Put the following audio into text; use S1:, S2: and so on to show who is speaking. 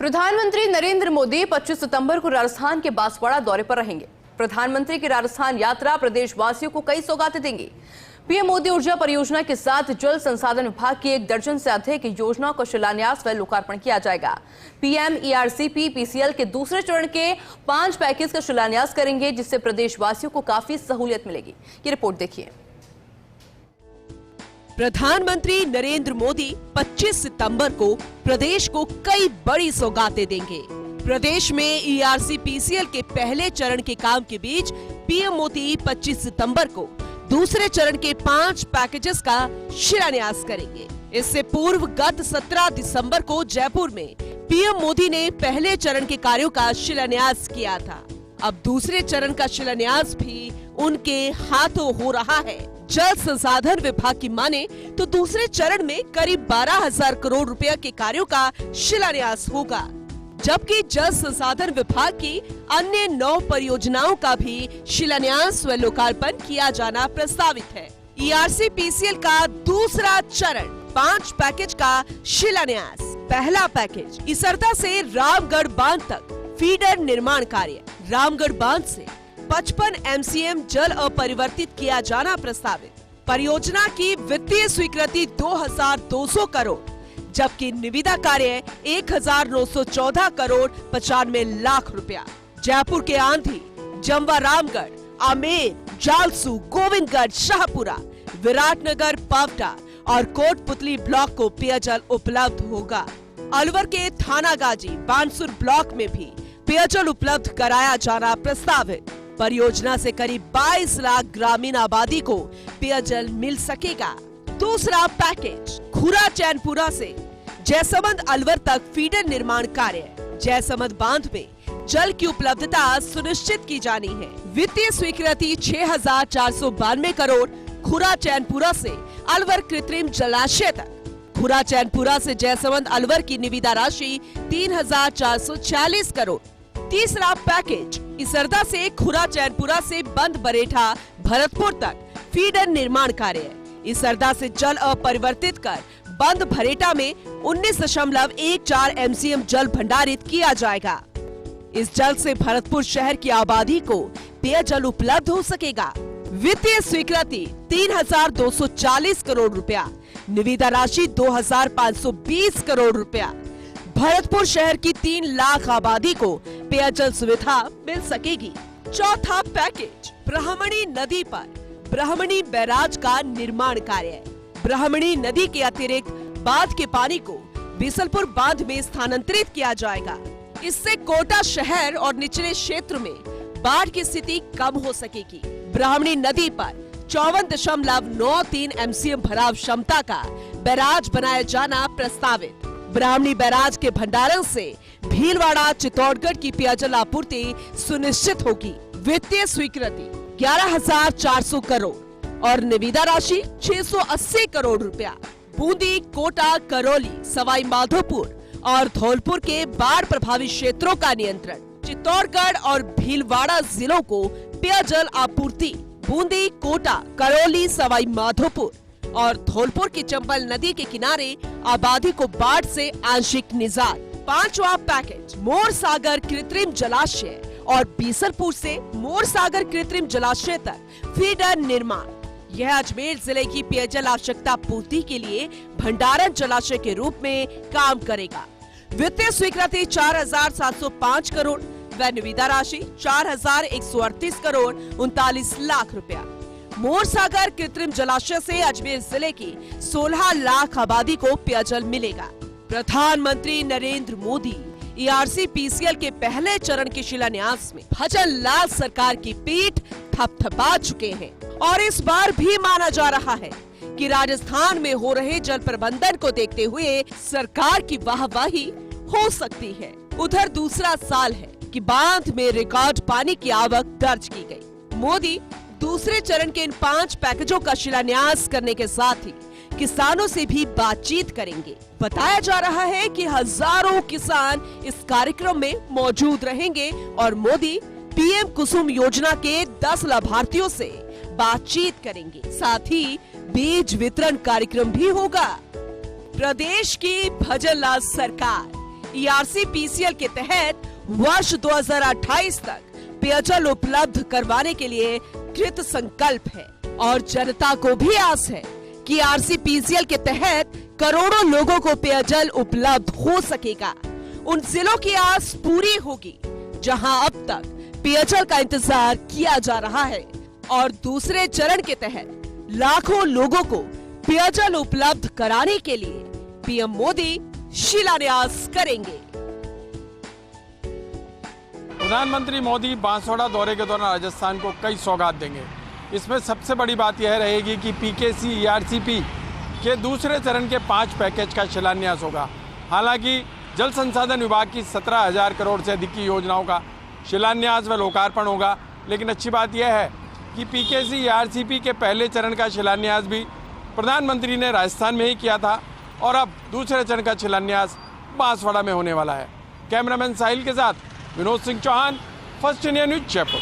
S1: प्रधानमंत्री नरेंद्र मोदी 25 सितंबर को राजस्थान के बांसवाड़ा दौरे पर रहेंगे। प्रधानमंत्री की राजस्थान यात्रा प्रदेशवासियों को कई सौगातें देंगी। पीएम मोदी ऊर्जा परियोजना के साथ जल संसाधन विभाग की 1 दर्जन से अधिक योजनाओं का शिलान्यास व लोकार्पण किया जाएगा। पीएम ईआरसीपी पीसीएल के दूसरे चरण के 5 पैकेज का शिलान्यास करेंगे, जिससे प्रदेशवासियों को काफी सहूलियत मिलेगी। ये रिपोर्ट देखिए।
S2: प्रधानमंत्री नरेंद्र मोदी 25 सितंबर को प्रदेश को कई बड़ी सौगातें देंगे। प्रदेश में ईआरसीपीसीएल के पहले चरण के काम के बीच पीएम मोदी 25 सितंबर को दूसरे चरण के 5 पैकेजेस का शिलान्यास करेंगे। इससे पूर्व गत 17 दिसंबर को जयपुर में पीएम मोदी ने पहले चरण के कार्यों का शिलान्यास किया था। अब दूसरे चरण का शिलान्यास भी उनके हाथों हो रहा है। जल संसाधन विभाग की माने तो दूसरे चरण में करीब 12,000 करोड़ रुपए के कार्यों का शिलान्यास होगा, जबकि जल संसाधन विभाग की अन्य 9 परियोजनाओं का भी शिलान्यास व लोकार्पण किया जाना प्रस्तावित है। ईआरसीपीसीएल का दूसरा चरण 5 पैकेज का शिलान्यास। पहला पैकेज इसरदा से रामगढ़ बांध तक फीडर निर्माण कार्य। रामगढ़ बांध से 55 एमसीएम जल अपरिवर्तित किया जाना प्रस्तावित। परियोजना की वित्तीय स्वीकृति 2,200 करोड़, जबकि निविदा कार्य 1,914 करोड़ 95 लाख रुपया। जयपुर के आंधी, जमवा, रामगढ़, आमेर, जालसू, गोविंदगढ़, शाहपुरा, विराटनगर, पावटा और कोटपुतली ब्लॉक को पेयजल उपलब्ध होगा। अलवर के थानागाजी, बानसूर ब्लॉक में भी पेयजल उपलब्ध कराया जाना प्रस्तावित। परियोजना से करीब 22 लाख ग्रामीण आबादी को पेयजल मिल सकेगा। दूसरा पैकेज खुरा चैनपुरा से जयसमंद अलवर तक फीडर निर्माण कार्य। जयसमंद बांध में जल की उपलब्धता सुनिश्चित की जानी है। वित्तीय स्वीकृति 6,492 करोड़। खुरा चैनपुरा से अलवर कृत्रिम जलाशय तक। खुरा चैनपुरा से जयसमंद अलवर की निविदा राशि 3,446 करोड़। तीसरा पैकेज इसरदा से खुरा चैनपुरा से बंद बरेठा भरतपुर तक फीडर निर्माण कार्य। इसरदा से जल अपरिवर्तित कर बंद भरेटा में 19.14 एमसीएम जल भंडारित किया जाएगा। इस जल से भरतपुर शहर की आबादी को पेयजल उपलब्ध हो सकेगा। वित्तीय स्वीकृति 3,240 करोड़ रुपया। निविदा राशि 2,520 करोड़ रुपया। भरतपुर शहर की 3 लाख आबादी को पेयजल सुविधा मिल सकेगी। चौथा पैकेज ब्राह्मणी नदी पर ब्राह्मणी बैराज का निर्माण कार्य। ब्राह्मणी नदी के अतिरिक्त बांध के पानी को बीसलपुर बांध में स्थानांतरित किया जाएगा। इससे कोटा शहर और निचले क्षेत्र में बाढ़ की स्थिति कम हो सकेगी। ब्राह्मणी नदी पर 54.93 एमसीएम भराव क्षमता का बैराज बनाया जाना प्रस्तावित। ब्राह्मणी बैराज के भंडारण से भीलवाड़ा, चित्तौड़गढ़ की पेयजल आपूर्ति सुनिश्चित होगी। वित्तीय स्वीकृति 11,400 करोड़ और निविदा राशि 680 करोड़ रुपया। बूंदी, कोटा, करौली, सवाई माधोपुर और धौलपुर के बाढ़ प्रभावित क्षेत्रों का नियंत्रण। चित्तौड़गढ़ और भीलवाड़ा जिलों को पेयजल आपूर्ति। बूंदी, कोटा, करौली, सवाई माधोपुर और धौलपुर की चंबल नदी के किनारे आबादी को बाढ़ से आंशिक निजात। 5वां पैकेज मोर सागर कृत्रिम जलाशय और बीसलपुर से मोर सागर कृत्रिम जलाशय तक फीडर निर्माण। यह अजमेर जिले की पेयजल आवश्यकता पूर्ति के लिए भंडारण जलाशय के रूप में काम करेगा। वित्तीय स्वीकृति 4,705 करोड़ व निविदा राशि 4,138 करोड़ 39 लाख रुपया। मोर सागर कृत्रिम जलाशय से अजमेर जिले की 16 लाख आबादी को पेयजल मिलेगा। प्रधानमंत्री नरेंद्र मोदी ईआरसीपीसीएल के पहले चरण के शिलान्यास में भजन लाल सरकार की पीठ थपथपा चुके हैं और इस बार भी माना जा रहा है कि राजस्थान में हो रहे जल प्रबंधन को देखते हुए सरकार की वाहवाही हो सकती है। उधर दूसरा साल है कि बांध में रिकॉर्ड पानी की आवक दर्ज की गई। मोदी दूसरे चरण के इन 5 पैकेजों का शिलान्यास करने के साथ ही किसानों से भी बातचीत करेंगे। बताया जा रहा है कि हजारों किसान इस कार्यक्रम में मौजूद रहेंगे और मोदी पीएम कुसुम योजना के 10 लाभार्थियों से बातचीत करेंगे। साथ ही बीज वितरण कार्यक्रम भी होगा। प्रदेश की भजन लाल सरकार ERCPCL के तहत वर्ष 2028 तक पेयजल उपलब्ध करवाने के लिए कृत संकल्प है और जनता को भी आस है कि ERCPCL के तहत करोड़ों लोगों को पेयजल उपलब्ध हो सकेगा। उन जिलों की आस पूरी होगी जहां अब तक पेयजल का इंतजार किया जा रहा है और दूसरे चरण के तहत लाखों लोगों को पेयजल उपलब्ध कराने के लिए पीएम मोदी शिलान्यास करेंगे।
S3: प्रधानमंत्री मोदी बांसवाड़ा दौरे के दौरान राजस्थान को कई सौगात देंगे। इसमें सबसे बड़ी बात यह रहेगी कि PKC ERCP के दूसरे चरण के 5 पैकेज का शिलान्यास होगा। हालांकि जल संसाधन विभाग की 17,000 करोड़ से अधिक की योजनाओं का शिलान्यास व लोकार्पण होगा, लेकिन अच्छी बात यह है कि PKC ERCP के पहले चरण का शिलान्यास भी प्रधानमंत्री ने राजस्थान में ही किया था और अब दूसरे चरण का शिलान्यास बांसवाड़ा में होने वाला है। कैमरामैन साहिल के साथ Vinod Singh Chauhan, First India News, Jaipur.